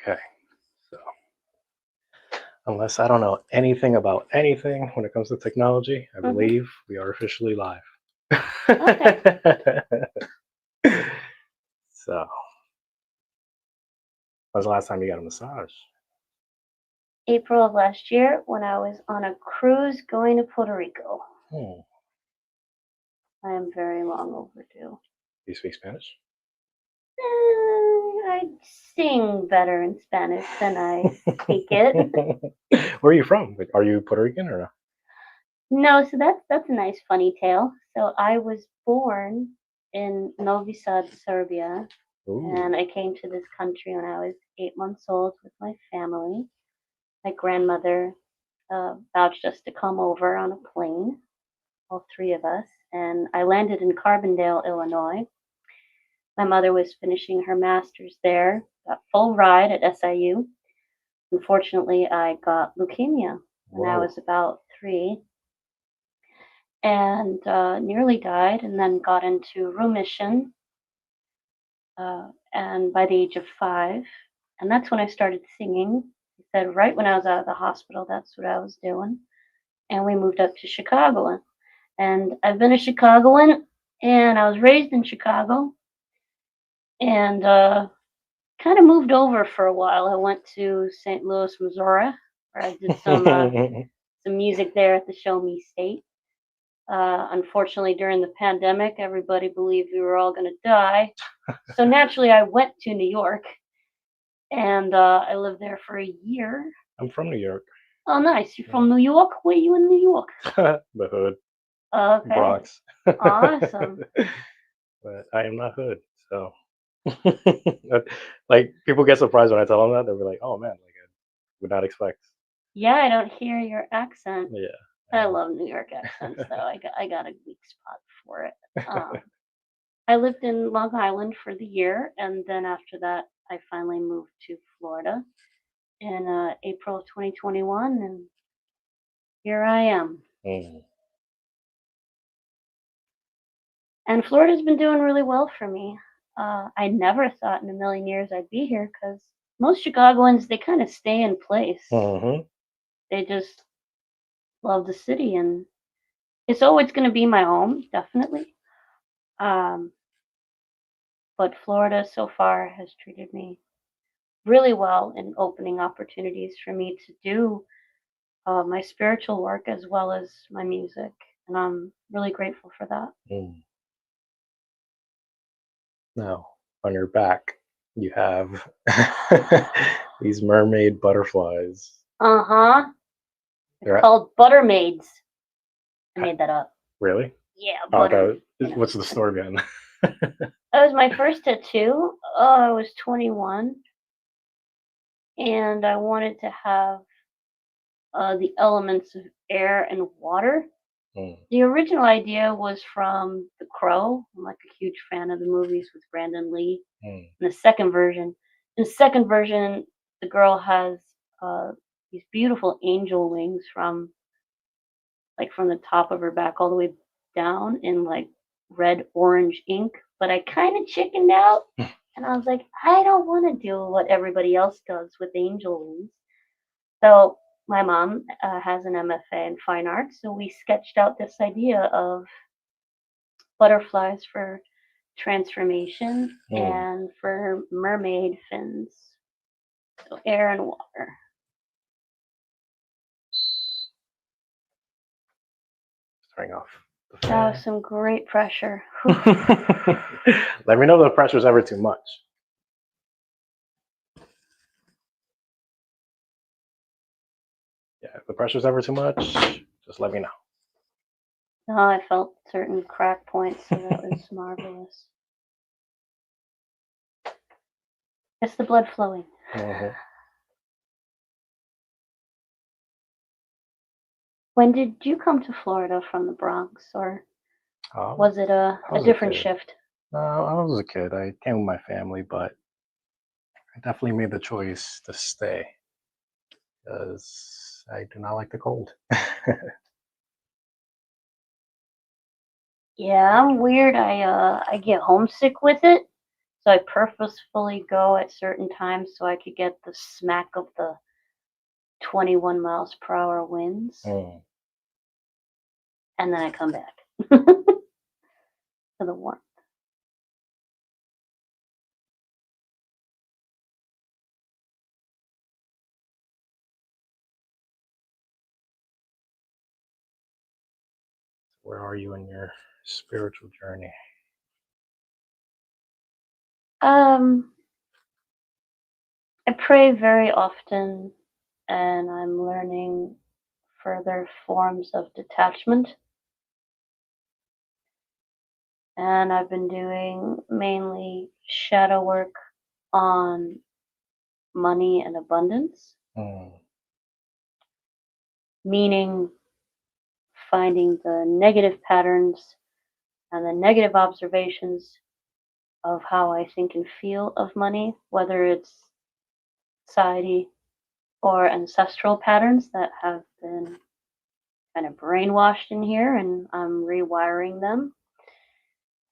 Okay. So, unless I don't know anything about anything when it comes to technology, I Hmm. believe we are officially live. Okay. So, when was the last time you got a massage? April of last year when I was on a cruise going to Puerto Rico. Hmm. I am very long overdue. Do you speak Spanish? I sing better in Spanish than I speak it. Where are you from? Like, are you Puerto Rican or no? No, so that's a nice funny tale. So I was born in Novi Sad, Serbia, Ooh. and I came to this country when I was 8 months old with my family. My grandmother vouched us to come over on a plane, all three of us, and I landed in Carbondale, Illinois. My mother was finishing her master's there, got full ride at SIU. Unfortunately, I got leukemia when I Whoa. was about 3 and nearly died, and then got into remission. And by the age of 5, and that's when I started singing. He said right when I was out of the hospital, that's what I was doing. And we moved up to Chicago. And I've been a Chicagoan, and I was raised in Chicago, and kind of moved over for a while. I went to St. Louis, Missouri, where I did some music there at the Show Me State. Unfortunately, during the pandemic, everybody believed we were all going to die. So naturally, I went to New York, and I lived there for a year. I'm from New York. Oh, nice. You're from New York? Where you in New York? The hood, Okay. Bronx. Awesome. But I am not hood, so like people get surprised when I tell them that. They'll be like, "Oh man, like I would not expect." Yeah, I don't hear your accent. Yeah. I love New York accents, though. I got a weak spot for it. I lived in Long Island for the year, and then after that, I finally moved to Florida in April of 2021, and here I am. Mm. And Florida's been doing really well for me. I never thought in a million years I'd be here because most Chicagoans, they kind of stay in place. Hmm. They just love the city, and it's always going to be my home, definitely. Um, but Florida so far has treated me really well in opening opportunities for me to do my spiritual work as well as my music. And I'm really grateful for that. Mm. Now, on your back, you have these mermaid butterflies. Uh huh. They're They're called butter maids. I ha- made that up. really? Yeah, Oh, butter. okay. What's the story behind that? That was my first tattoo. Oh, I was 21, and I wanted to have the elements of air and water. Mm, The original idea was from The Crow. I'm like a huge fan of the movies with Brandon Lee. mm, In the second version, the girl has uh, these beautiful angel wings from the top of her back all the way down in like red orange ink. But I kind of chickened out, and I was like, I don't want to do what everybody else does with angel wings. So my mom has an MFA in fine arts, so we sketched out this idea of butterflies for transformation mm. and for mermaid fins, so air and water. Turning off the That was fan. some great pressure. Let me know if the pressure's ever too much. Yeah, if the pressure's ever too much, just let me know. Oh, I felt certain crack points, so that was marvelous. It's the blood flowing. Hmm. When did you come to Florida from the Bronx, or Um, was it a, I a was a different kid. shift? I was a kid. I came with my family, but I definitely made the choice to stay because I do not like the cold. Yeah, I'm weird. I get homesick with it, So I purposefully go at certain times so I could get the smack of the 21 miles per hour winds, Mm. and then I come back to the warmth. Where are you in your spiritual journey? Um, I pray very often, and I'm learning further forms of detachment. And I've been doing mainly shadow work on money and abundance, Mm. meaning finding the negative patterns and the negative observations of how I think and feel of money, whether it's society or ancestral patterns that have been kind of brainwashed in here, and I'm rewiring them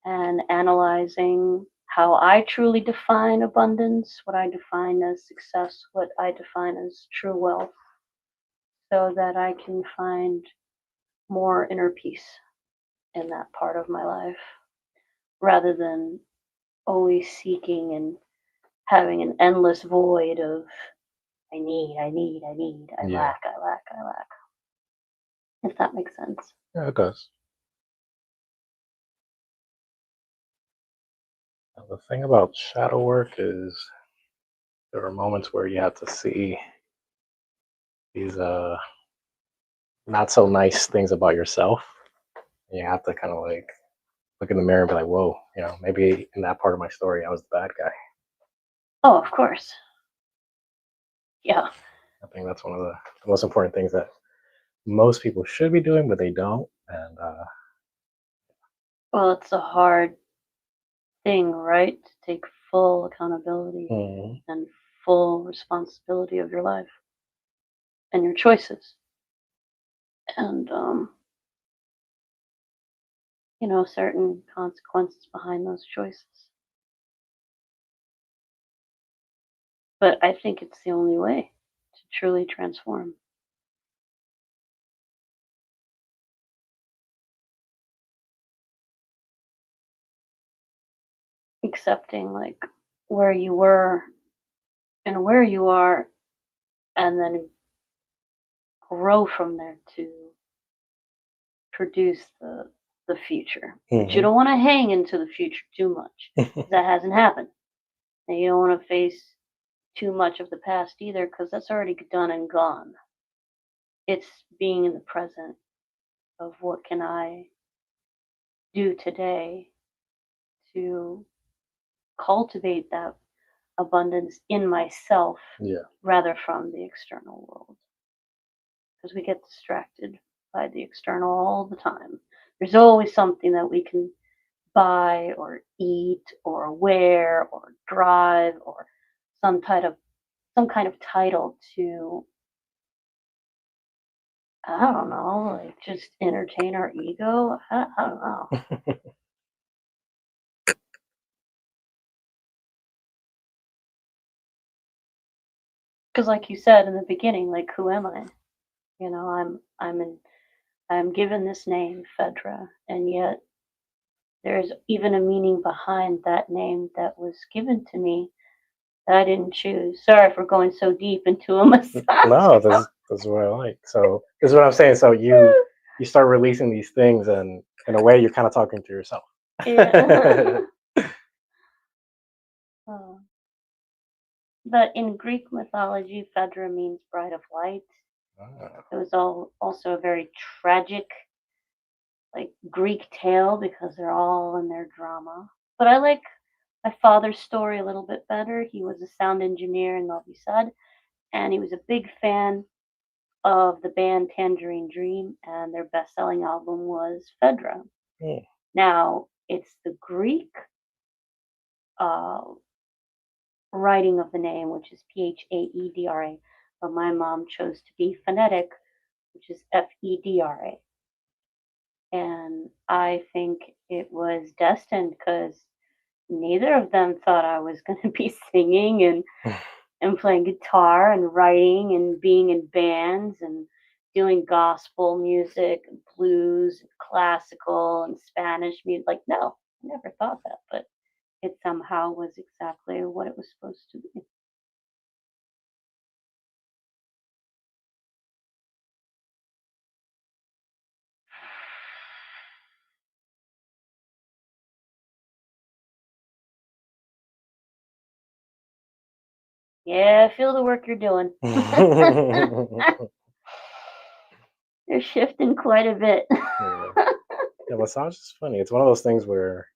and analyzing how I truly define abundance, what I define as success, what I define as true wealth, so that I can find more inner peace in that part of my life rather than always seeking and having an endless void of I Yeah. lack, I lack, I lack. If that makes sense. Yeah, it does. Now, the thing about shadow work is there are moments where you have to see these not so nice things about yourself. And you have to kind of like look in the mirror and be like, whoa, maybe in that part of my story I was the bad guy. Oh, of course. Yeah. I think that's one of the most important things that most people should be doing, but they don't. And Well, it's a hard thing, right? To take full accountability mm, and full responsibility of your life and your choices. And certain consequences behind those choices. But I think it's the only way to truly transform. Accepting like where you were and where you are, and then grow from there to produce the future. But you mhm. don't want to hang into the future too much. That hasn't happened. And you don't want to face too much of the past either, because that's already done and gone. It's being in the present of what can I do today to cultivate that abundance in myself Yeah, rather from the external world, because we get distracted by the external all the time. There's always something that we can buy or eat or wear or drive or some kind of title to, I don't know, like just entertain our ego. I don't know. Because like you said in the beginning, like who am I? I'm given this name, Fedra, and yet there's even a meaning behind that name that was given to me that I didn't choose. Sorry for going so deep into a massage. no, this is what I like. So this is what I'm saying. So you start releasing these things, and in a way, you're kind of talking to yourself. Yeah. Oh. But in Greek mythology, Phaedra means bride of light. Ah, It was also a very tragic, like Greek tale because they're all in their drama. But I like my father's story a little bit better. He was a sound engineer in Novi Sad, and he was a big fan of the band Tangerine Dream, and their best-selling album was Phaedra. hmm, Now, it's the Greek uh, writing of the name, which is Phaedra, but my mom chose to be phonetic, which is Fedra. And I think it was destined because neither of them thought I was going to be singing and playing guitar and writing and being in bands and doing gospel music and blues and classical and Spanish music. Like, no, I never thought that, but it somehow was exactly what it was supposed to be. Yeah, I feel the work you're doing. You're shifting quite a bit. Yeah. Yeah, massage is funny. It's one of those things where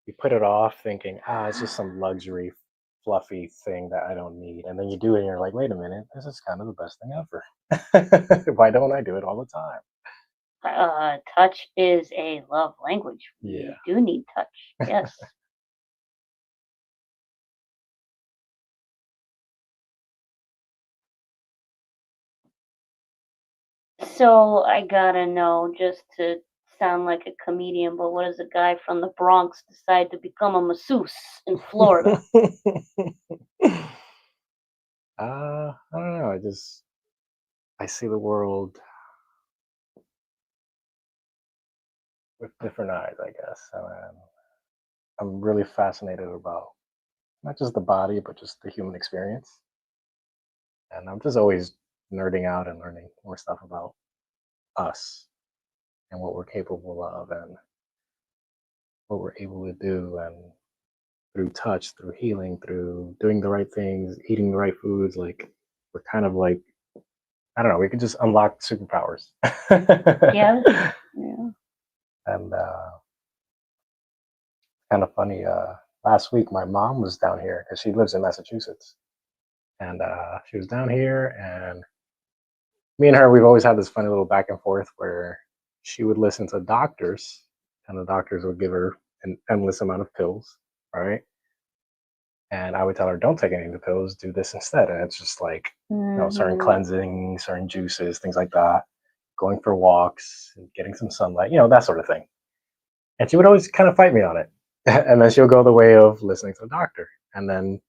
you put it off thinking, it's just some luxury, fluffy thing that I don't need. And then you do it and you're like, wait a minute, this is kind of the best thing ever. Why don't I do it all the time? Touch is a love language. Yeah. We do need touch. Yes. So I gotta know, just to sound like a comedian, but what does a guy from the Bronx decide to become a masseuse in Florida? I don't know. I see the world with different eyes, I guess. And I'm really fascinated about not just the body, but just the human experience. And I'm just always nerding out and learning more stuff about us and what we're capable of and what we're able to do. And through touch, through healing, through doing the right things, eating the right foods, like we're kind of like, I don't know, we could just unlock superpowers. Yeah. Yeah. And kind of funny. Last week, my mom was down here because she lives in Massachusetts, and she was down here, and me and her, we've always had this funny little back and forth where she would listen to doctors, and the doctors would give her an endless amount of pills, right? And I would tell her, don't take any of the pills, do this instead. And it's just like, certain Hmm. cleansing, certain juices, things like that, going for walks, and getting some sunlight, that sort of thing. And she would always kind of fight me on it. And then she'll go the way of listening to the doctor. And then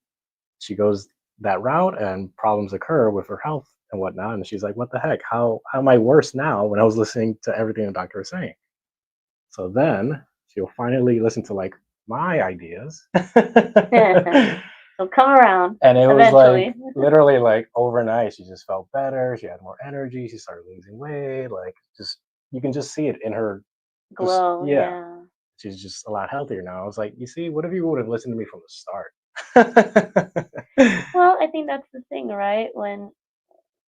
she goes that route and problems occur with her health and whatnot. And she's like, what the heck? How am I worse now when I was listening to everything the doctor was saying? So then she'll finally listen to like my ideas. So come around And it was like eventually. literally like overnight, she just felt better. She had more energy. She started losing weight. Like just you can just see it in her. Just Glow, yeah, yeah. she's just a lot healthier now. I was like, you see, what if you would have listened to me from the start? Well, I think that's the thing, right? When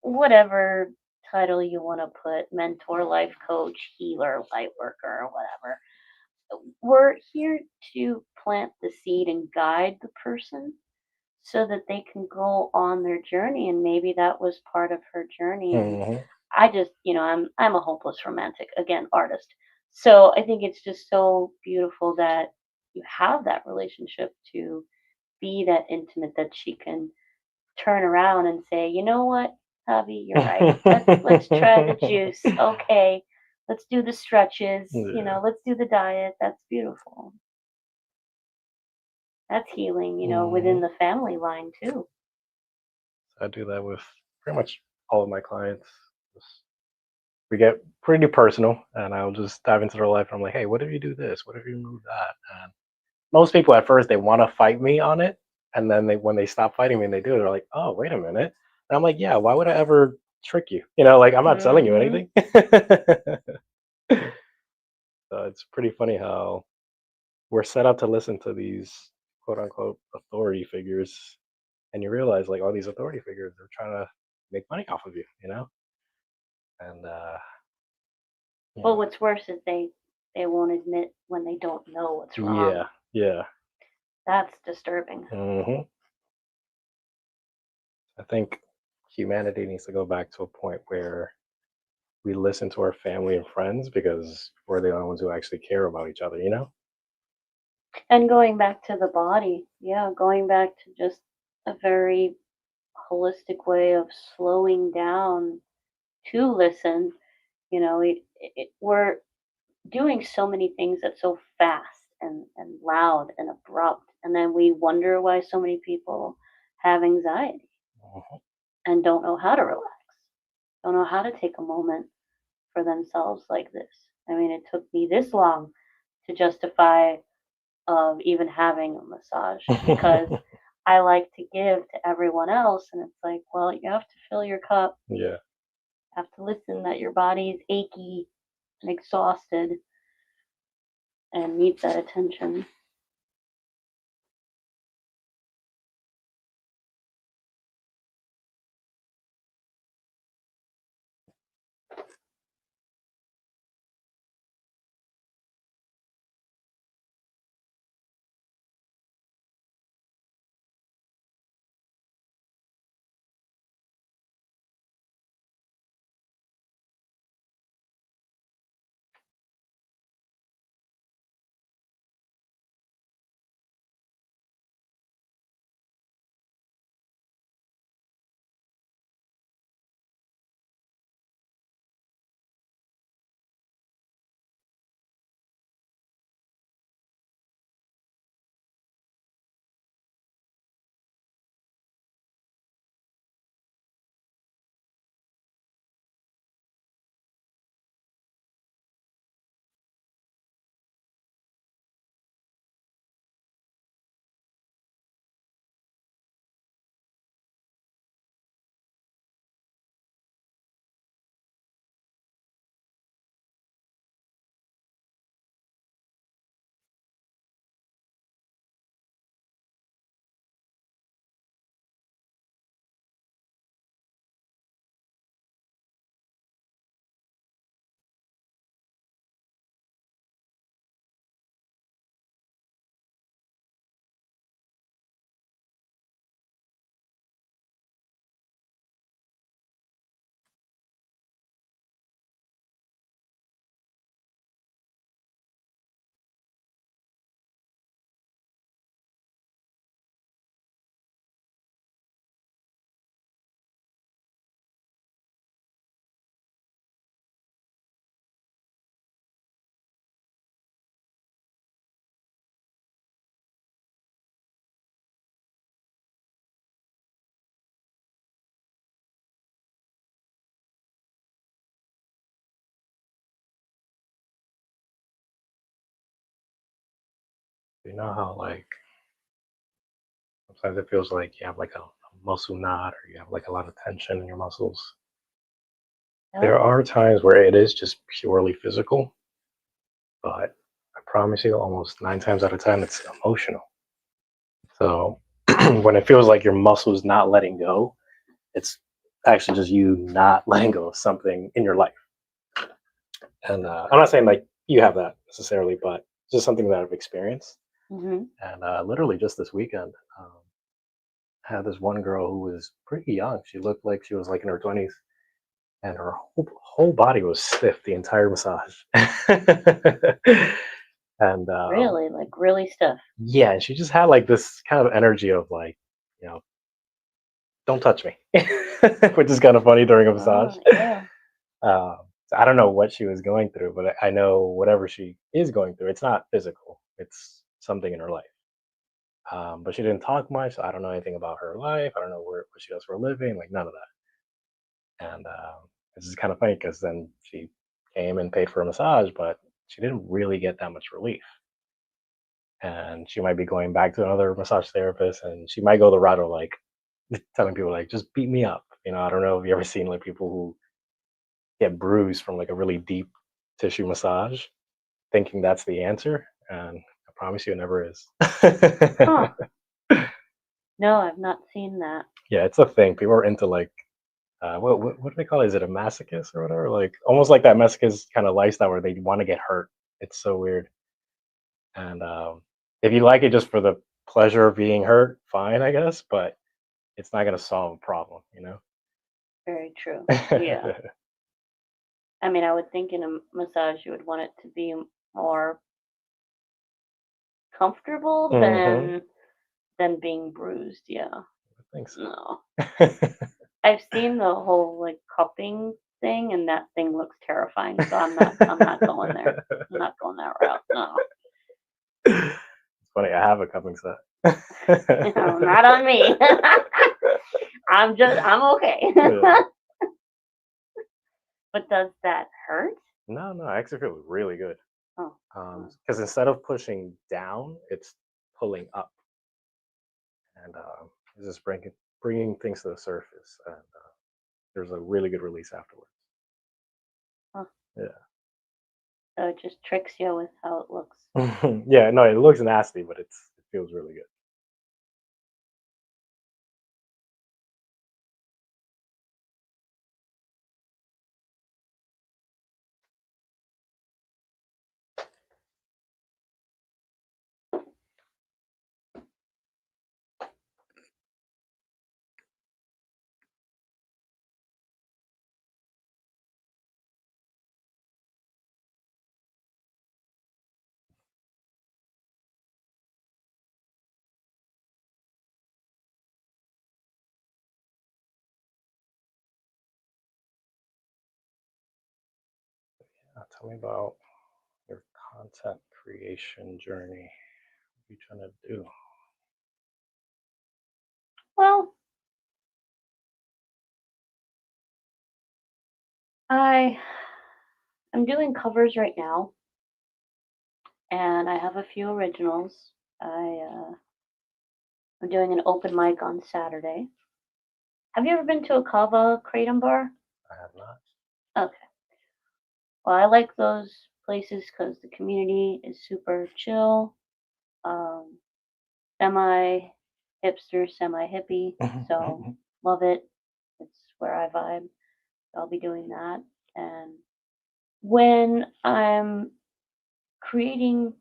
whatever title you want to put, mentor, life coach, healer, light worker, or whatever, we're here to plant the seed and guide the person so that they can go on their journey, and maybe that was part of her journey. And Hmm. I just, I'm a hopeless romantic, again, artist. So I think it's just so beautiful that you have that relationship to be that intimate, that she can turn around and say, "You know what, hubby, you're right. Let's try the juice. Okay. Let's do the stretches, Yeah. let's do the diet." That's beautiful. That's healing, Hmm. within the family line too. I do that with pretty much all of my clients. Just- We get pretty personal, and I'll just dive into their life. And I'm like, hey, what if you do this? What if you move that? And most people at first they want to fight me on it, and then when they stop fighting me and they do, they're like, oh, wait a minute. And I'm like, yeah, why would I ever trick you? Like I'm not telling you Mhm. anything. So it's pretty funny how we're set up to listen to these quote unquote authority figures, and you realize like all these authority figures are trying to make money off of you. And Well, yeah, what's worse is they won't admit when they don't know what's wrong. yeah, yeah. That's disturbing. Hmm. I think humanity needs to go back to a point where we listen to our family and friends because we're the only ones who actually care about each other. And going back to the body, yeah, going back to just a very holistic way of slowing down to listen. We're doing so many things that's so fast. and loud and abrupt. And then we wonder why so many people have anxiety Mhm. and don't know how to relax, don't know how to take a moment for themselves like this. I mean, it took me this long to justify of even having a massage because I like to give to everyone else, and it's like, well, you have to fill your cup. Yeah. You have to listen that your body's achy and exhausted and needs that attention. You know how like sometimes it feels like you have like a muscle knot or you have like a lot of tension in your muscles. Yep. There are times where it is just purely physical, but I promise you, almost 9 times out of 10, it's emotional. So when it feels like your muscles not letting go, it's actually just you not letting go of something in your life. And I'm not saying like you have that necessarily, but it's just something that I've experienced. Hmm. And literally just this weekend, I had this one girl who was pretty young. She looked like she was like in her 20s, and her whole body was stiff the entire massage. And Really, like really stiff. yeah, and she just had like this kind of energy of like, you know, don't touch me, which is kind of funny during a massage. Oh, yeah. So I don't know what she was going through, but I know whatever she is going through, it's not physical. It's something in her life. But she didn't talk much. So I don't know anything about her life. I don't know what she does for a living, like none of that. And this is kind of funny because then she came and paid for a massage, but she didn't really get that much relief. And she might be going back to another massage therapist, and she might go the route of like telling people like, just beat me up. You know, I don't know if you ever seen like people who get bruised from like a really deep tissue massage, thinking that's the answer, and I promise you, it never is. Huh. No, I've not seen that. Yeah, it's a thing. People are into like what do they call it? Is it a masochist or whatever? Like almost like that masochist kind of lifestyle where they want to get hurt. It's so weird. And if you like it just for the pleasure of being hurt, fine, I guess. But it's not gonna solve a problem, you know. Very true. Yeah. I mean, I would think in a massage you would want it to be more comfortable Hmm. than being bruised. Yeah. I think so. No. I've seen the whole like cupping thing and that thing looks terrifying. So I'm not going there. I'm not going that route. No. It's funny. I have a cupping set. No, not on me. I'm okay. Yeah. But does that hurt? No, no, I actually feel really good. Oh, oh, Because instead of pushing down, it's pulling up, and it's just bringing things to the surface. And there's a really good release afterwards. oh. Yeah. So it just tricks you with how it looks. Yeah, no, it looks nasty, but it feels really good. Tell me about your content creation journey. What are you trying to do? Well, I I'm doing covers right now, and I have a few originals. I'm doing an open mic on Saturday. Have you ever been to a kava kratom bar? I have not. Okay. Well, I like those places because the community is super chill, um, semi hipster, semi hippie. So love it. It's where I vibe. I'll be doing that. And when I'm creating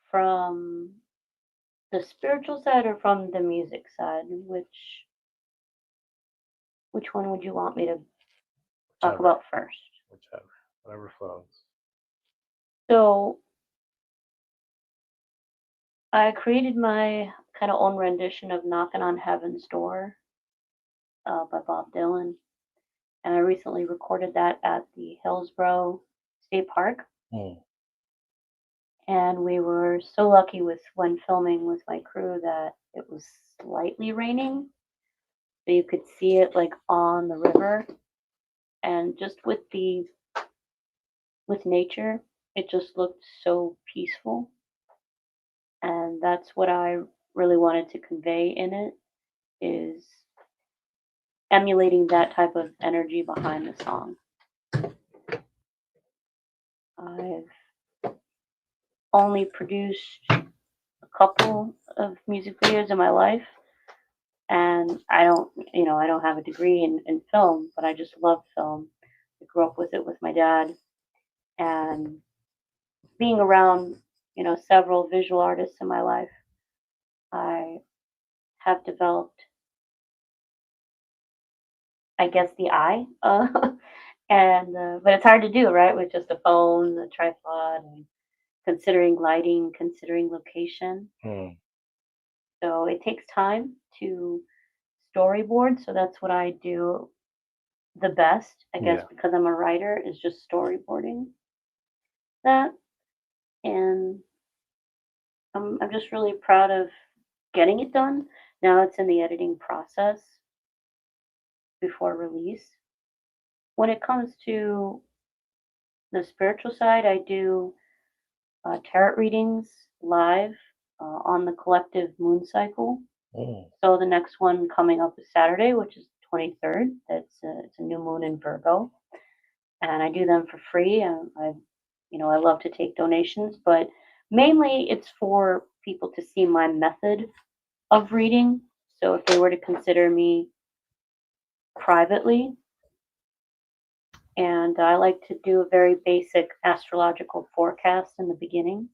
from the spiritual side or from the music side, which one would you want me to talk Whichever, about first? whichever, whatever flows. So I created my kind of own rendition of "Knocking on Heaven's Door" by Bob Dylan, and I recently recorded that at the Hillsborough State Park. Mm. And we were so lucky with when filming with my crew that it was slightly raining, so you could see it like on the river, and just with nature, it just looked so peaceful, and that's what I really wanted to convey in it is emulating that type of energy behind the song. I've only produced a couple of music videos in my life, and I don't have a degree in film, but I just love film. I grew up with it with my dad, and being around, several visual artists in my life, I have developed, I guess, the eye, and but it's hard to do, right, with just a phone, a tripod, and considering lighting, considering location. Mm. So it takes time to storyboard. So that's what I do the best, I guess, Yeah. because I'm a writer, is just storyboarding that. And I'm just really proud of getting it done. Now it's in the editing process before release. When it comes to the spiritual side, I do tarot readings live on the collective moon cycle. Mm. So the next one coming up is Saturday, which is 23rd. It's a new moon in Virgo, and I do them for free. And I love to take donations, but mainly it's for people to see my method of reading. So if they were to consider me privately, and I like to do a very basic astrological forecast in the beginning,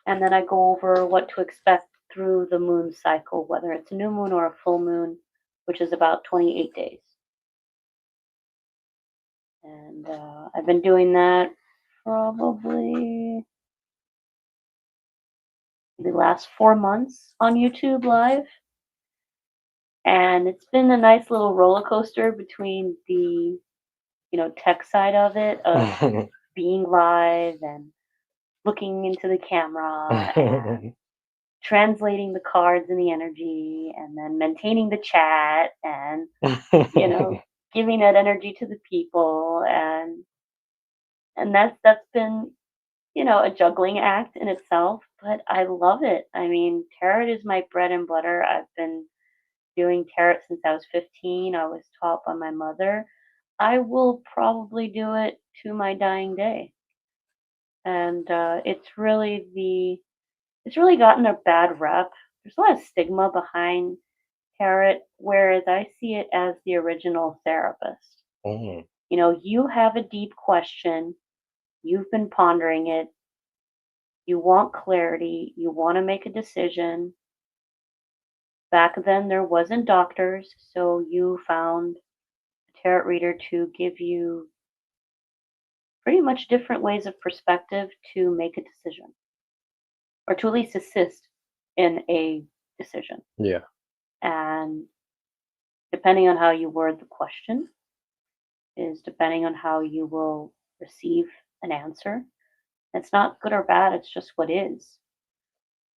and then I go over what to expect through the moon cycle, whether it's a new moon or a full moon, which is about 28 days. And I've been doing that probably the last 4 months on YouTube Live. And it's been a nice little roller coaster between the tech side of it, of being live and looking into the camera and translating the cards and the energy and then maintaining the chat and, you know, giving that energy to the people and that's been, a juggling act in itself, but I love it. I mean, tarot is my bread and butter. I've been doing tarot since I was 15. I was taught by my mother. I will probably do it to my dying day. And it's really gotten a bad rep. There's a lot of stigma behind tarot, whereas I see it as the original therapist. Mm, You have a deep question, you've been pondering it, you want clarity, you want to make a decision. Back then, there wasn't doctors, so you found a tarot reader to give you pretty much different ways of perspective to make a decision, or to at least assist in a decision. yeah. And depending on how you word the question, is depending on how you will receive an answer. It's not good or bad, it's just what is.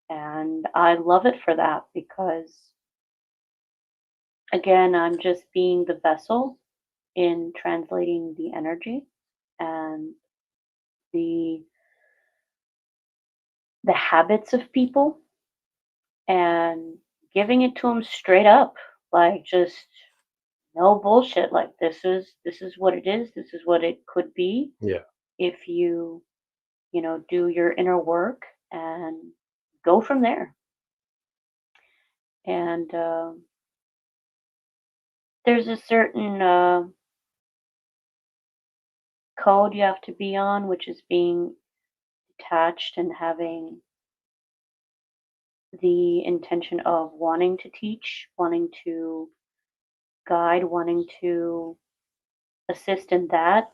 And I love it for that because, again, I'm just being the vessel in translating the energy and the the habits of people and giving it to them straight up, like just no bullshit. Like this is what it is. This is what it could be Yeah. if you do your inner work and go from there. And there's a certain code you have to be on, which is being detached and having the intention of wanting to teach, wanting to guide, wanting to assist in that,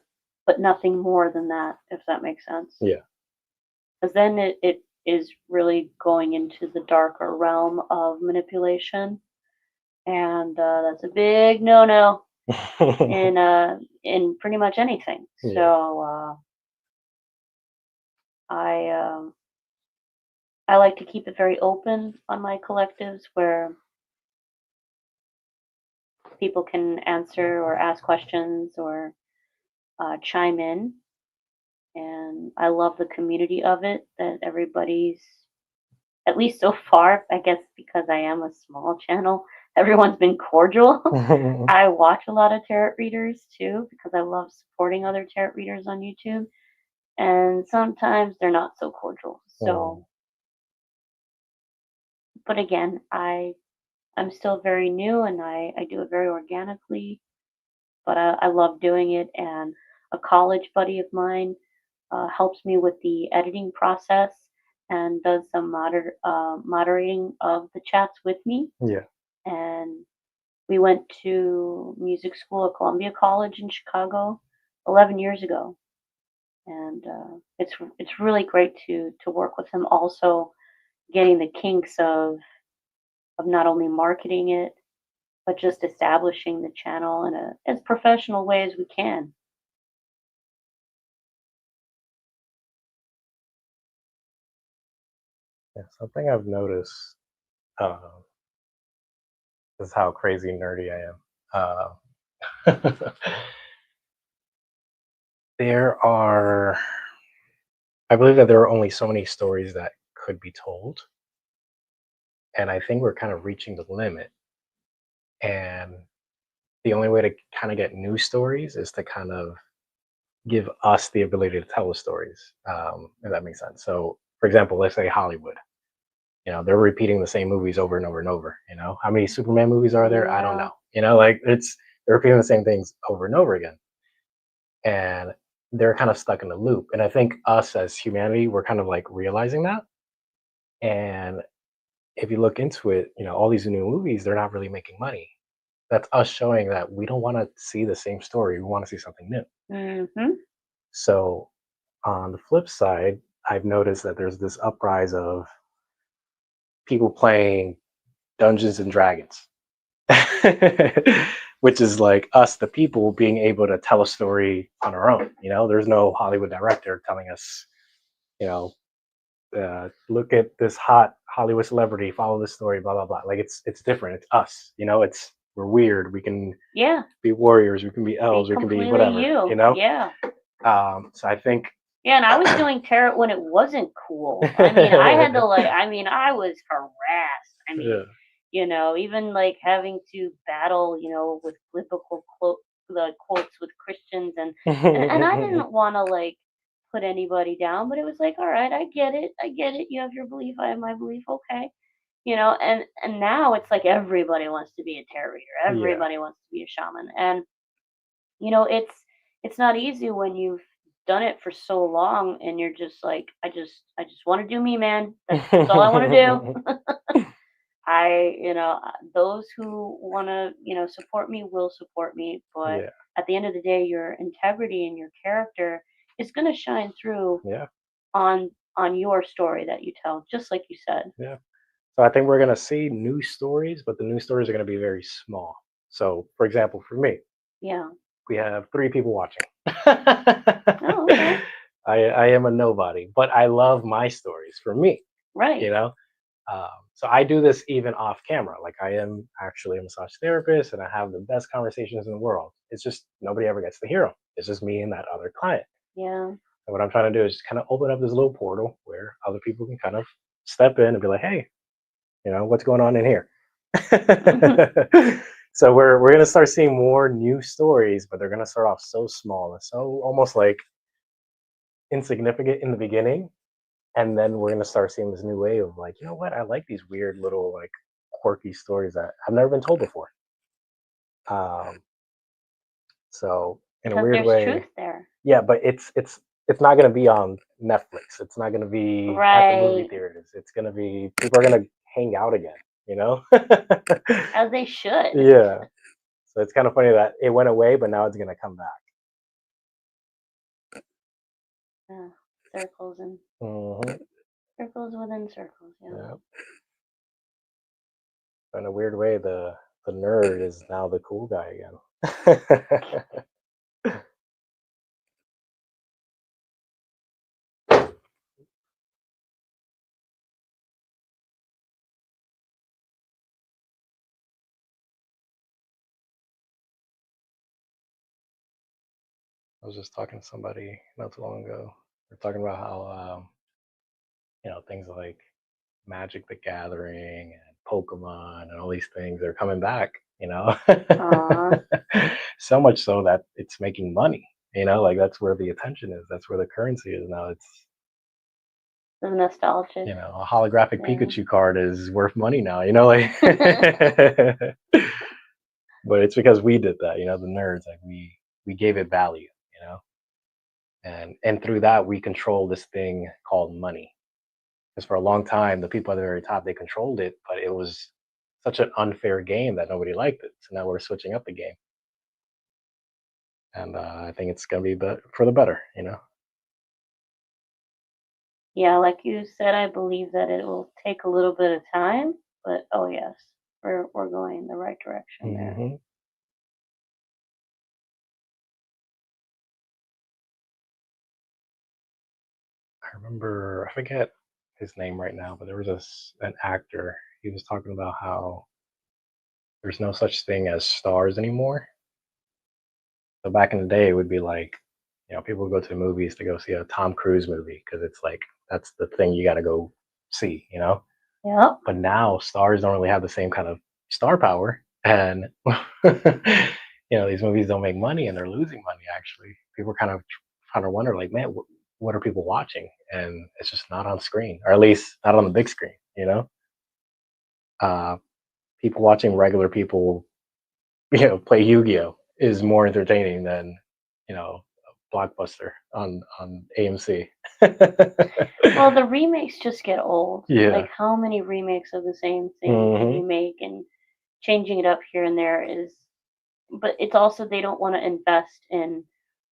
but nothing more than that, if that makes sense. Yeah. Because then it is really going into the darker realm of manipulation, and that's a big no-no in pretty much anything. Yeah. So I I like to keep it very open on my collectives where people can answer or ask questions or chime in. And I love the community of it that everybody's, at least so far, I guess because I am a small channel, everyone's been cordial. I watch a lot of tarot readers too because I love supporting other tarot readers on YouTube. And sometimes they're not so cordial. Mm, So, but again, I'm still very new and I do it very organically, but I love doing it. And a college buddy of mine helps me with the editing process and does some moderating of the chats with me. yeah. And we went to music school at Columbia College in Chicago 11 years ago, and it's really great to work with him. Also, getting the kinks of not only marketing it but just establishing the channel in a as professional way as we can. Yeah. Something I've noticed is how crazy nerdy I am. There are, I believe that there are only so many stories that could be told. And I think we're kind of reaching the limit. And the only way to kind of get new stories is to kind of give us the ability to tell the stories, if that makes sense. So, for example, let's say Hollywood. They're repeating the same movies over and over and over. How many Superman movies are there? I don't Yeah. know. Like they're repeating the same things over and over again, and they're kind of stuck in a loop. And I think us as humanity, we're kind of like realizing that. And if you look into it, all these new movies, they're not really making money. That's us showing that we don't want to see the same story. We want to see something new. Mhm. So on the flip side, I've noticed that there's this uprise of people playing Dungeons and Dragons, which is like us, the people, being able to tell a story on our own. There's no Hollywood director telling us, look at this hot Hollywood celebrity, follow this story, blah blah blah. Like it's different. It's us, you know. It's we're weird. We can Yeah. be warriors. We can be Be elves. We can be completely whatever, you you. know. Yeah. So I think. Yeah, and I was doing tarot when it wasn't cool. I mean, I had to like I mean, I was harassed. I mean, Yeah. even like having to battle, with biblical the quotes with Christians and I didn't want to like put anybody down, but it was like, all right, I get it. I get it. You have your belief, I have my belief. Okay. And now it's like everybody wants to be a tarot reader. Yeah. Everybody wants to be a shaman. And it's not easy when you've done it for so long and you're just like, I just want to do me, man. That's all I want to do. Those who want to, support me will support me, but Yeah. at the end of the day, your integrity and your character is going to shine through Yeah. on your story that you tell, just like you said. Yeah. So I think we're gonna see new stories, but the new stories are gonna be very small. So, for example, for me, Yeah. we have 3 people watching. Oh, okay. I am a nobody, but I love my stories for me. You Right. know, so I do this even off camera. Like I am actually a massage therapist, and I have the best conversations in the world. It's just nobody ever gets to hear them. It's just me and that other client. Yeah. And what I'm trying to do is just kind of open up this little portal where other people can kind of step in and be like, "Hey, what's going on in here?" So we're gonna start seeing more new stories, but they're gonna start off so small and so almost like insignificant in the beginning, and then we're gonna start seeing this new wave of like, you know what? I like these weird little like quirky stories that have never been told before. Um, so in a Because weird there's truth way, there. yeah, but it's not gonna be on Netflix. It's not gonna be at the movie Right. theaters. It's gonna be people are gonna hang out again. You know? As they should. Yeah. So it's kind of funny that it went away, but now it's gonna come back. Yeah. Circles and Hmm. circles within circles. Yeah. Yeah. In a weird way, the nerd is now the cool guy again. I was just talking to somebody not too long ago. We're talking about how things like Magic the Gathering and Pokemon and all these things are coming back. You know, Aw. so much so that it's making money. Like that's where the attention is. That's where the currency is now. It's The nostalgic. a holographic Yeah. Pikachu card is worth money now. Like, but it's because we did that. The nerds, like we gave it value. You know, and through that we control this thing called money. Because for a long time, the people at the very top they controlled it, but it was such an unfair game that nobody liked it. So now we're switching up the game, and I think it's gonna be for the better. Yeah, like you said, I believe that it will take a little bit of time, but oh yes, we're going in the right direction there. Hmm. I remember I forget his name right now, but there was an actor. He was talking about how there's no such thing as stars anymore. So back in the day, it would be like, people would go to the movies to go see a Tom Cruise movie because it's like that's the thing you got to go see. Yep. But now stars don't really have the same kind of star power, and these movies don't make money and they're losing money. Actually, people kind of wonder, like, man, what are people watching? And it's just not on screen, or at least not on the big screen. Uh, People watching regular people play Yu-Gi-Oh is more entertaining than Blockbuster on AMC. Well, the remakes just get old. Yeah. Like how many remakes of the same thing can Hmm. you make, and changing it up here and there is, but it's also they don't want to invest in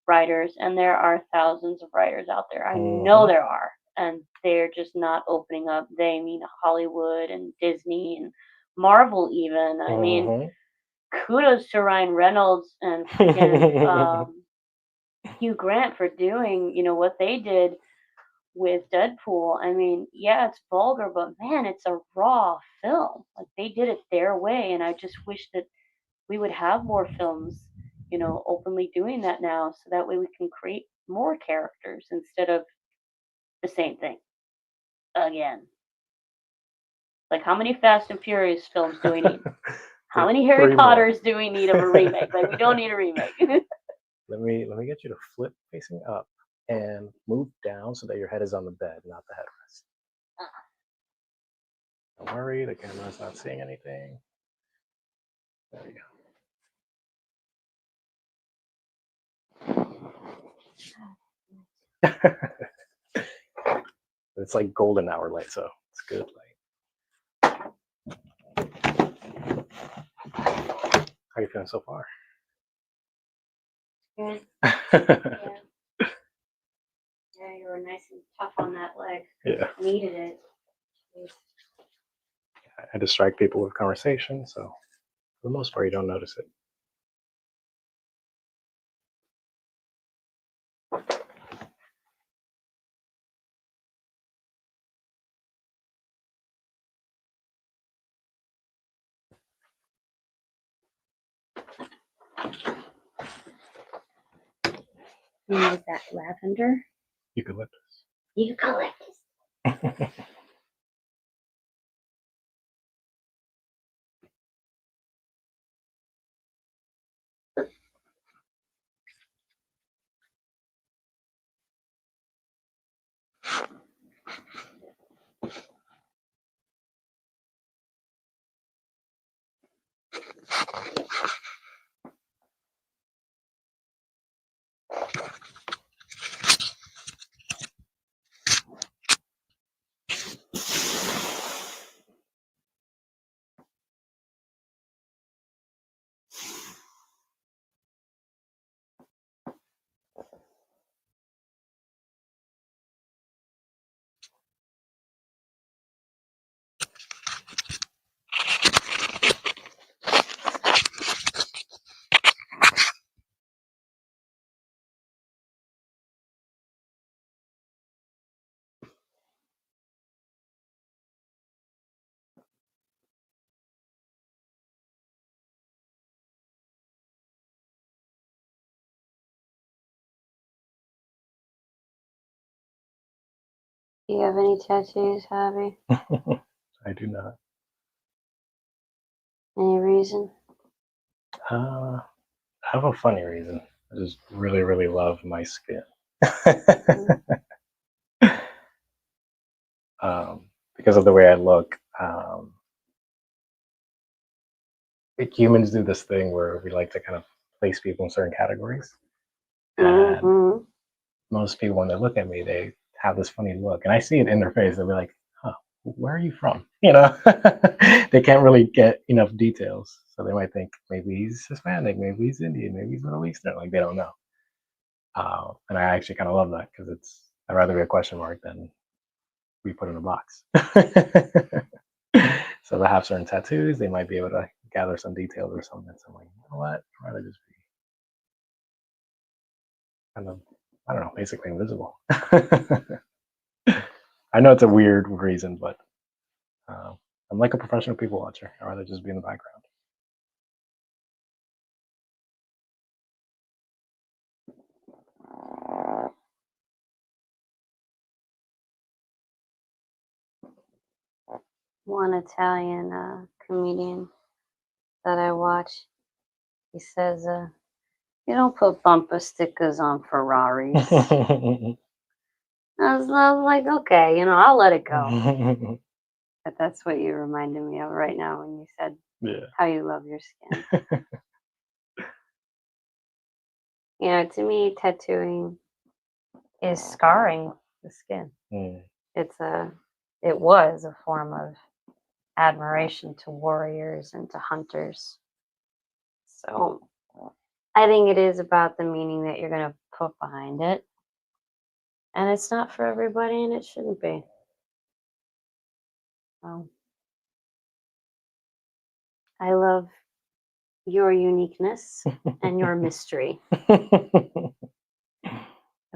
writers, and there are thousands of writers out there. I know Hmm. there are, and they're just not opening up. They mean Hollywood and Disney and Marvel even. I mean, Hmm. kudos to Ryan Reynolds and freaking Hugh Grant for doing, what they did with Deadpool, I mean, yeah, it's vulgar, but man, it's a raw film. Like they did it their way, and I just wish that we would have more films, openly doing that now, so that way we can create more characters instead of the same thing again. Like, how many Fast and Furious films do we need? How many Harry Three more. Potters do we need of a remake? Like, we don't need a remake. Let me get you to flip facing up and move down so that your head is on the bed, not the headrest. Don't worry, the camera's not seeing anything. There you go. It's like golden hour light, so it's good light. How you feeling so far? Good. Yeah, you were nice and tough on that leg. Yeah. Needed it. I distract people with conversation, so for the most part, you don't notice it. Is that lavender? Eucalyptus. Eucalyptus. Do you have any tattoos, Javi? I do not. Any reason? I have a funny reason. I just really, really love my skin. Because of the way I look. Humans do this thing where we like to kind of place people in certain categories. And most people, when they look at me, they have this funny look. And I see it in their face. They'll be like, huh, where are you from? They can't really get enough details. So they might think maybe he's Hispanic, maybe he's Indian, maybe he's Middle Eastern. Like they don't know. And I actually kind of love that because I'd rather be a question mark than be put in a box. So they have certain tattoos, they might be able to gather some details or something. So I'm like, you know what? I'd rather just be kind of, I don't know, basically invisible. I know it's a weird reason, but I'm like a professional people watcher. I'd rather just be in the background. One Italian comedian that I watch, he says, you don't put bumper stickers on Ferraris. I was like, okay, I'll let it go. But that's what you reminded me of right now when you said how you love your skin. To me, tattooing is scarring the skin. It was a form of admiration to warriors and to hunters. So I think it is about the meaning that you're going to put behind it. And it's not for everybody, and it shouldn't be. I love your uniqueness and your mystery.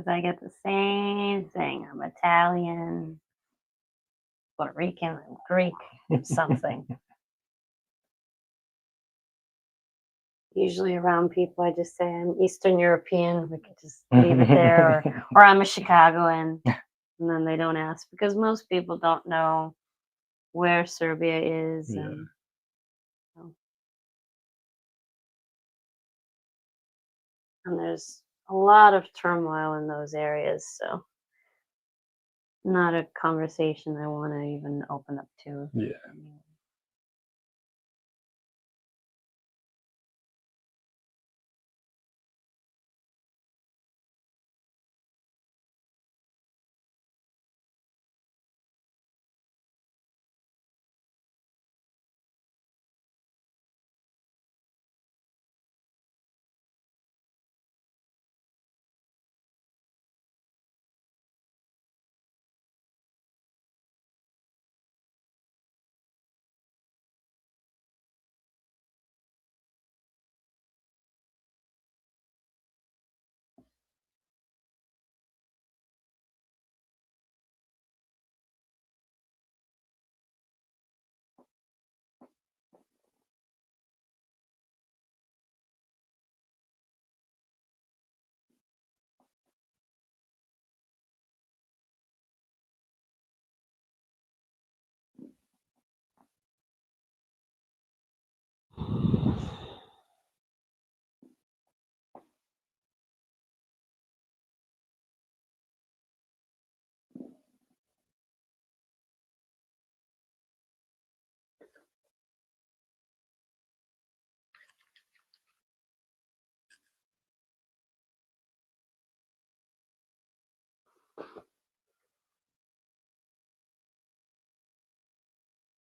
because I get the same thing. I'm Italian, Puerto Rican, I'm Greek, something. Usually around people, I just say I'm Eastern European. We could just leave it there, or I'm a Chicagoan, and then they don't ask because most people don't know where Serbia is, Yeah. and and there's a lot of turmoil in those areas. So, not a conversation I want to even open up to. Yeah.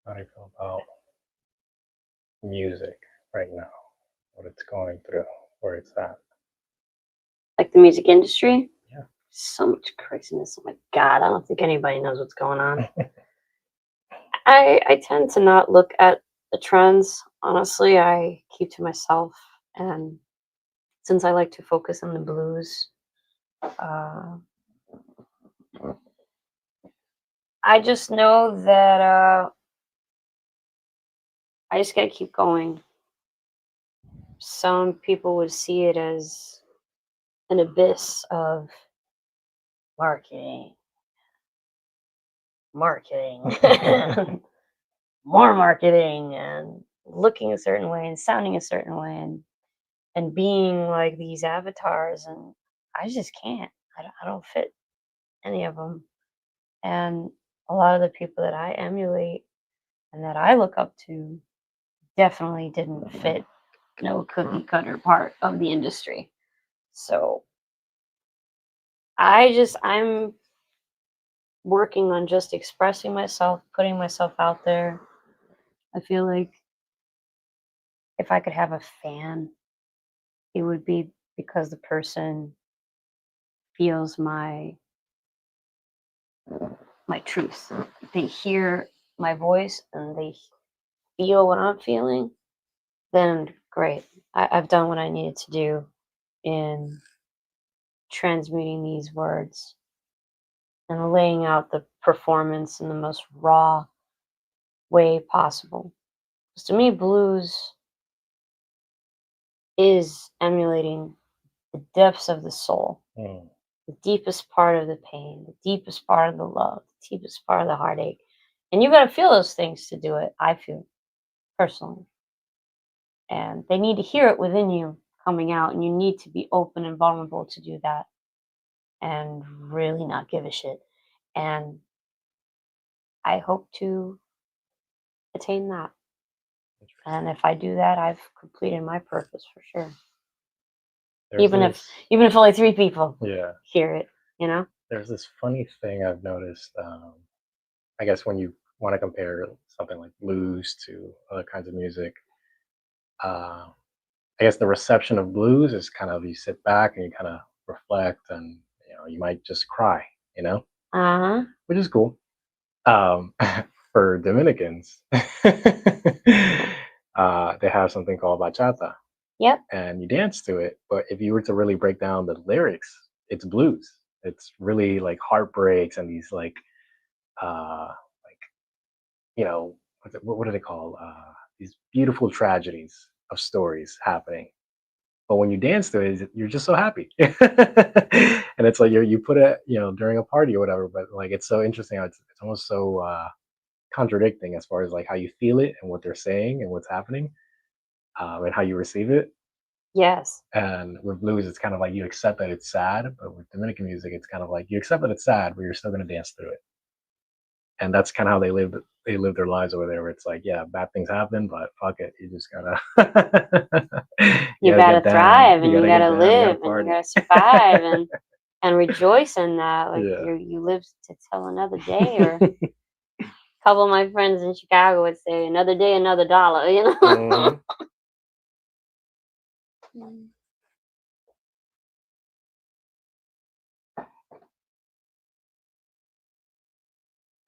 How do you feel about music right now? What it's going through, where it's at? Like the music industry? Yeah. So much craziness. Oh my God, I don't think anybody knows what's going on. I tend to not look at the trends. Honestly, I keep to myself. And since I like to focus on the blues, uh, I just know that I just got to keep going. Some people would see it as an abyss of marketing, marketing, more marketing, and looking a certain way and sounding a certain way and being like these avatars. And I just can't. I don't fit any of them. And a lot of the people that I emulate and that I look up to definitely didn't fit no cookie cutter part of the industry. So I'm working on just expressing myself, putting myself out there. I feel like if I could have a fan, it would be because the person feels my truth. They hear my voice and they feel what I'm feeling, then great. I've done what I needed to do in transmuting these words and laying out the performance in the most raw way possible. Because to me, blues is emulating the depths of the soul, the deepest part of the pain, the deepest part of the love, the deepest part of the heartache. And you got to feel those things to do it, I feel personally. And they need to hear it within you coming out, and you need to be open and vulnerable to do that and really not give a shit. And I hope to attain that. And if I do that, I've completed my purpose for sure. There's Even this, if only 3 people yeah, hear it, you know? there's this funny thing I've noticed. I guess when you want to compare something like blues to other kinds of music, uh, I guess the reception of blues is kind of you sit back and you kind of reflect, and you might just cry, you know, Uh-huh. which is cool. Um, for Dominicans, they have something called bachata, Yep. and you dance to it. But if you were to really break down the lyrics, it's blues. It's really like heartbreaks and these like what do they call these beautiful tragedies of stories happening. But when you dance to it, you're just so happy, and it's like you put it during a party or whatever. But like it's so interesting how it's almost so contradicting as far as like how you feel it and what they're saying and what's happening, and how you receive it. Yes. And with blues, it's kind of like you accept that it's sad, but with Dominican music, it's kind of like you accept that it's sad, but you're still going to dance through it. And that's kind of how they live their lives over there. Where it's like, yeah, bad things happen, but fuck it, you just gotta you You gotta gotta get down, thrive you and you gotta get gotta down, you gotta live and you party. gotta survive and rejoice in that. Like Yeah. you live to tell another day. Or a couple of my friends in Chicago would say, "Another day, another dollar." You know. Mhm. Mm.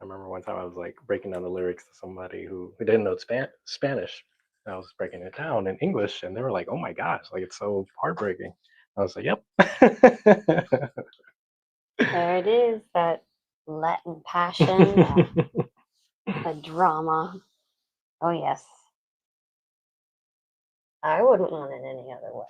I remember one time I was like breaking down the lyrics to somebody who didn't know Spanish. I was breaking it down in English, and they were like, "Oh my gosh, like it's so heartbreaking." I was like, "Yep." There it is, that Latin passion, that drama. Oh yes, I wouldn't want it any other way.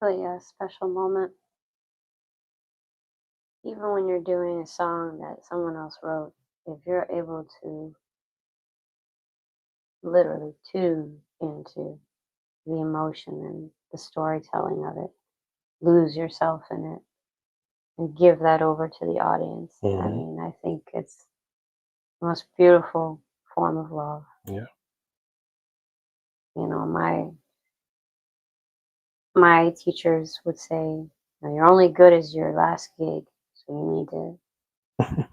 Really a special moment, even when you're doing a song that someone else wrote. If you're able to literally tune into the emotion and the storytelling of it, lose yourself in it, and give that over to the audience. I Mhm. mean, I think it's the most beautiful form of love. Yeah. You know, my teachers would say, you know, you're only good as your last gig, so you need to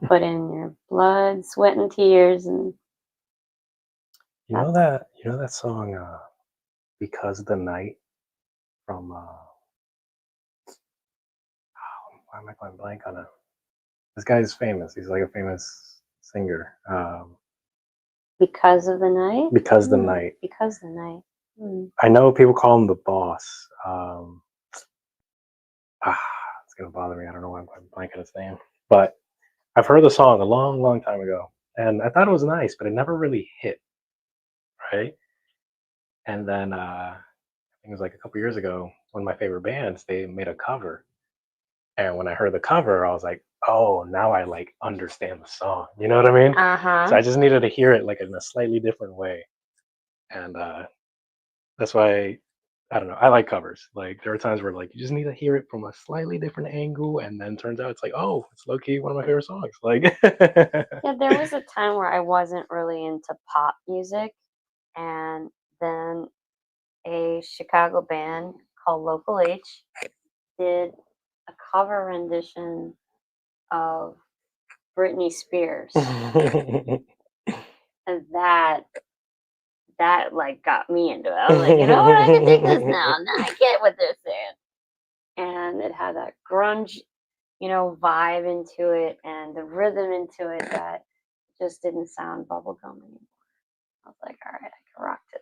put in your blood, sweat, and tears, and that's You know that song Because the Night from why am I going blank on it? This guy's famous. He's like a famous singer. because of the night. Because the Night. Because the night. Hmm. I know people call him the boss. It's gonna bother me. I don't know why I'm going blank on his name. But I've heard the song a long, long time ago. And I thought it was nice, but it never really hit, right? And then I think it was like a couple years ago, one of my favorite bands, they made a cover. And when I heard the cover, I was like, oh, now I like understand the song. You know what I mean? Uh So huh. I just needed to hear it like in a slightly different way. And that's why I don't know. I like covers. Like there are times where like you just need to hear it from a slightly different angle, and then turns out it's like, oh, it's low key one of my favorite songs. Like, Yeah, there was a time where I wasn't really into pop music, and then a Chicago band called Local H did a cover rendition of Britney Spears, and that like got me into it. I was like, you know what, I can dig this now. Now I get what they're saying, and it had that grunge, vibe into it, and the rhythm into it that just didn't sound bubblegum anymore. I was like, all right, I can rock to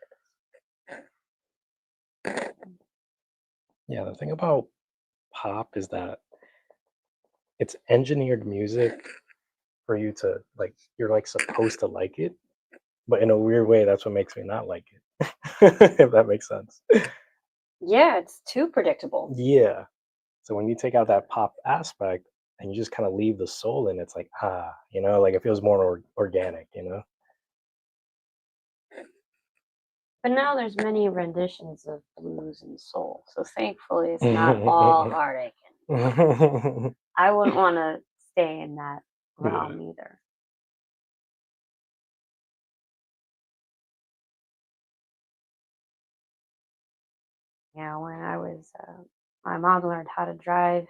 Yeah, the thing about pop is that it's engineered music for you to like. You're like supposed to like it, but in a weird way, that's what makes me not like it. If that makes sense. Yeah, it's too predictable. Yeah. So when you take out that pop aspect and you just kind of leave the soul in. It's like, like it feels more organic, you know. But now there's many renditions of blues and soul, so thankfully it's not all heartache. I wouldn't want to stay in that Yeah. realm either. When I was, my mom learned how to drive,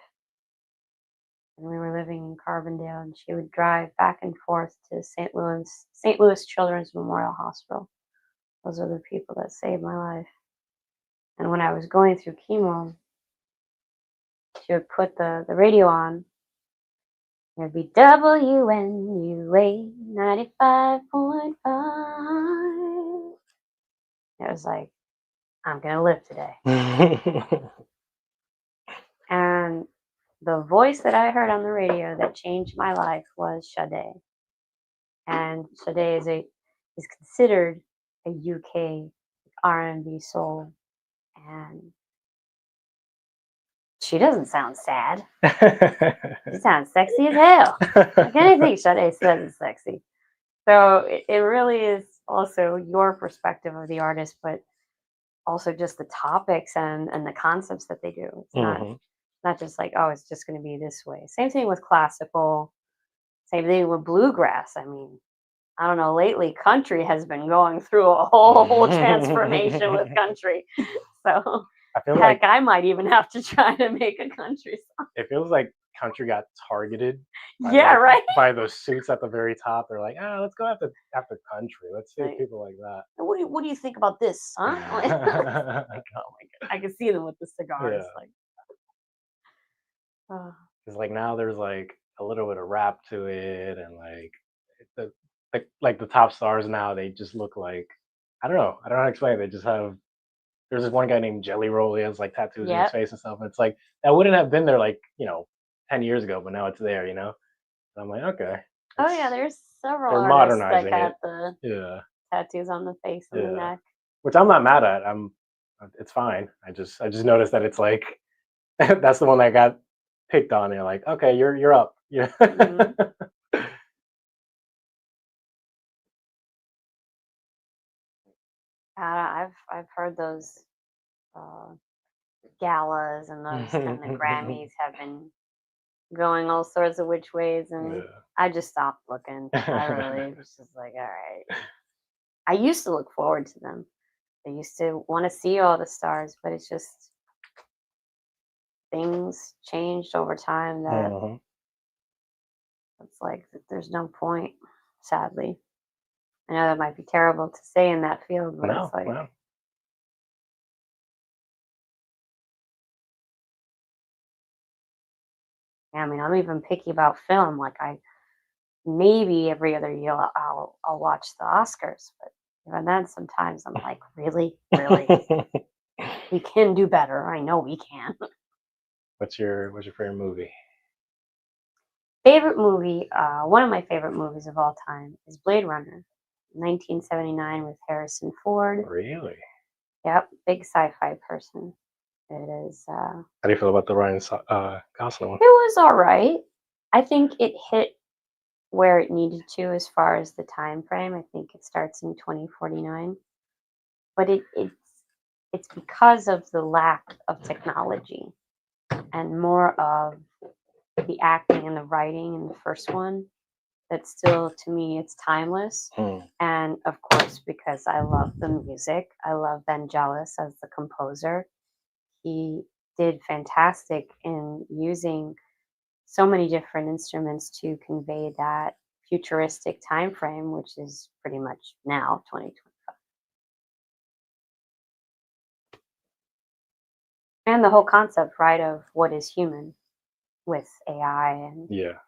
and we were living in Carbondale, and she would drive back and forth to St. Louis Children's Memorial Hospital. Those are the people that saved my life. And when I was going through chemo, she would put the radio on. It'd be WNUA 95.5. It was like, I'm gonna live today. And the voice that I heard on the radio that changed my life was Sade. And Sade is considered a UK R&B soul, and she doesn't sound sad. She sounds sexy as hell. Like anything Sade says is sexy. So it really is also your perspective of the artist, but also just the topics and the concepts that they do. It's Hmm. not just like, oh, it's just going to be this way. Same thing with classical. Same thing with bluegrass. I mean, I don't know. Lately, country has been going through a whole transformation with country. So I feel like heck, I might even have to try to make a country song. it feels like country got targeted by Yeah, right. by those suits at the very top. They're like, let's go after country. Let's see Like, people like that. what do you think about this, son? Like, oh my god, I can see them with the cigars. Yeah, Like, oh, because like now there's like a little bit of rap to it, and the, like the top stars now, they just look like, I don't know how to explain it. They just have, there's this one guy named Jelly Roll. He has like tattoos in his yep. face and stuff. And it's like that wouldn't have been there like 10 years ago, but now it's there. And I'm like, okay, Oh it's yeah, there's several they're artists that modernizing it. got the Yeah, tattoos on the face and the yeah. neck. Which I'm not mad at. It's fine. I just noticed that it's like that's the one that got picked on. You're like, okay, you're up. Yeah. Hmm. I've heard those uh, galas and the Grammys have been going all sorts of which ways, and I just stopped looking. I really was just like, all right. I used to look forward to them. I used to want to see all the stars, but it's just things changed over time that Mhm. it's like there's no point, sadly. I know that might be terrible to say in that field, but it's No, like, no. yeah, I mean, I'm even picky about film. Like, I maybe every other year I'll watch the Oscars, but even then, sometimes I'm like, really, really, we can do better. I know we can. What's your favorite movie? Favorite movie, one of my favorite movies of all time is Blade Runner, 1979 with Harrison Ford. Really? Yep, big sci-fi person. It is. How do you feel about the Gosling one? It was all right. I think it hit where it needed to as far as the time frame. I think it starts in 2049, but it's because of the lack of technology and more of the acting and the writing in the first one that still, to me, it's timeless. Hmm. And of course, because I love the music, I love Vangelis as the composer. He did fantastic in using so many different instruments to convey that futuristic time frame, which is pretty much now 2025. And the whole concept, right, of what is human with AI Yeah.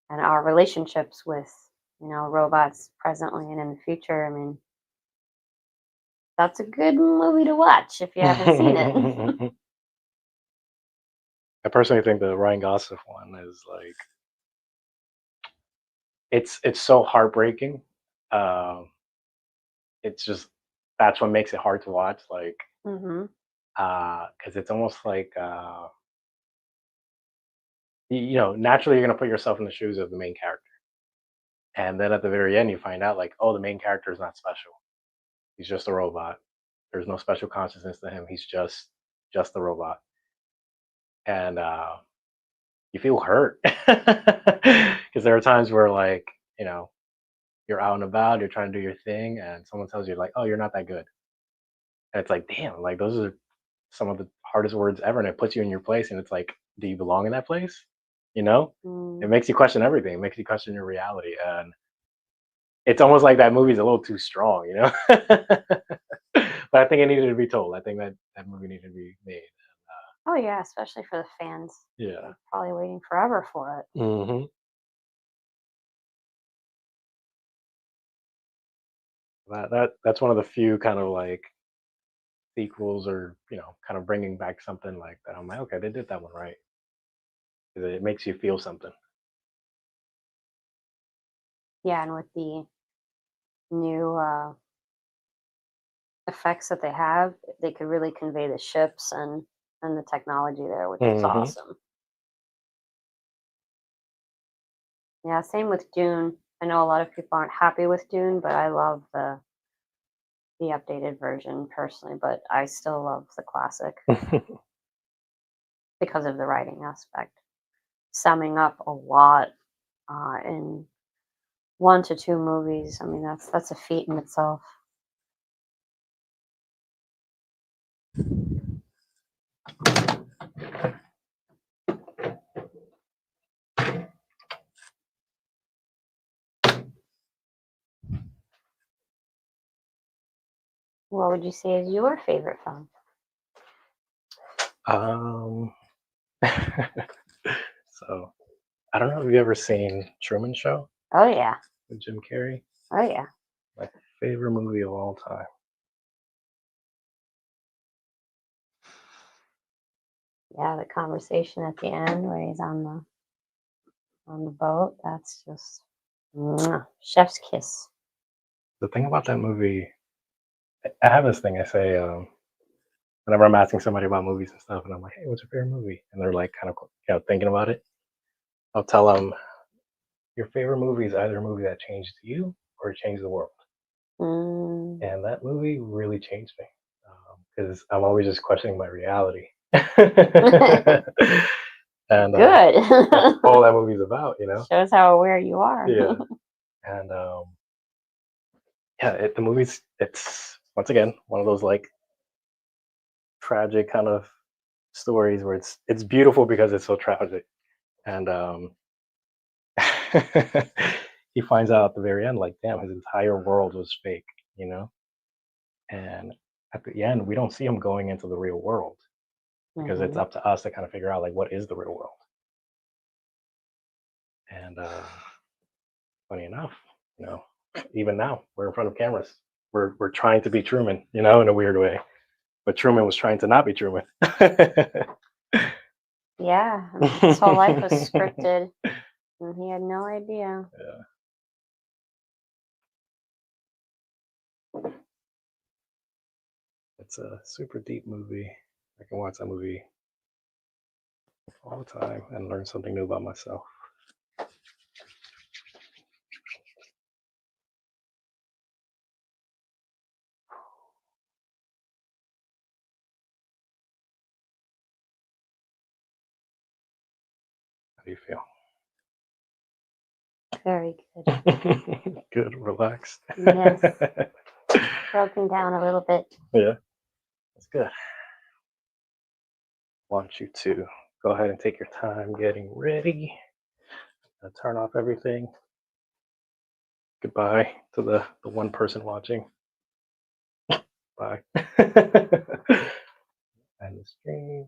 and our relationships with robots presently and in the future. I mean, that's a good movie to watch if you haven't seen it. I personally think the Ryan Gosling one is like it's so heartbreaking. Um, it's just that's what makes it hard to watch. Like, Hmm. because it's almost like naturally you're gonna put yourself in the shoes of the main character, and then at the very end you find out like, oh, the main character is not special. He's just a robot. There's no special consciousness to him. He's just a robot, and you feel hurt because there are times where like you know you're out and about, you're trying to do your thing, and someone tells you like, "Oh, you're not that good," and it's like, damn, like those are some of the hardest words ever, and it puts you in your place, and it's like, do you belong in that place? You know, it Mm. makes you question everything. It makes you question your reality, and it's almost like that movie's a little too strong, but I think it needed to be told. I think that that movie needed to be made. Oh yeah, especially for the fans. Yeah. They're probably waiting forever for it. Hmm. That's one of the few kind of like sequels or kind of bringing back something like that. I'm like, okay, they did that one right. 'Cause it makes you feel something. Yeah, and with the new effects that they have, they could really convey the ships and the technology there, which was Hmm. awesome. Yeah, same with Dune. I know a lot of people aren't happy with Dune, but I love the updated version personally. But I still love the classic because of the writing aspect, summing up a lot in 1 to 2 movies. I mean, that's a feat in itself. What would you say is your favorite film? um, so I don't know if you ever seen Truman Show Oh yeah, with Jim Carrey. oh yeah, My favorite movie of all time. yeah. The conversation at the end where he's on the boat. That's just chef's kiss. The thing about that movie, I have this thing I say whenever I'm asking somebody about movies and stuff, and I'm like, "Hey, what's your favorite movie?" And they're like, kind of, thinking about it. I'll tell them your favorite movie is either a movie that changed you or it changed the world. Mm. And that movie really changed me because I'm always just questioning my reality. And Good. that's all that movie's about. Shows how aware you are. Yeah. And yeah, the movie's it's once again one of those like tragic kind of stories where it's beautiful because it's so tragic. And he finds out at the very end, like, damn, his entire world was fake, you know? And at the end, we don't see him going into the real world because it's Hmm. up to us to kind of figure out like what is the real world. And funny enough, you know, even now we're in front of cameras. We're trying to be Truman, in a weird way. But Truman was trying to not be Truman. Yeah, I mean, his whole life was scripted, and he had no idea. Yeah, it's a super deep movie. I can watch that movie all the time and learn something new about myself. How do you feel? Very good. Good, relaxed. Yes, broken down a little bit. Yeah, that's good. Want you to go ahead and take your time getting ready. Turn off everything. Goodbye to the one person watching. Bye. And the stream.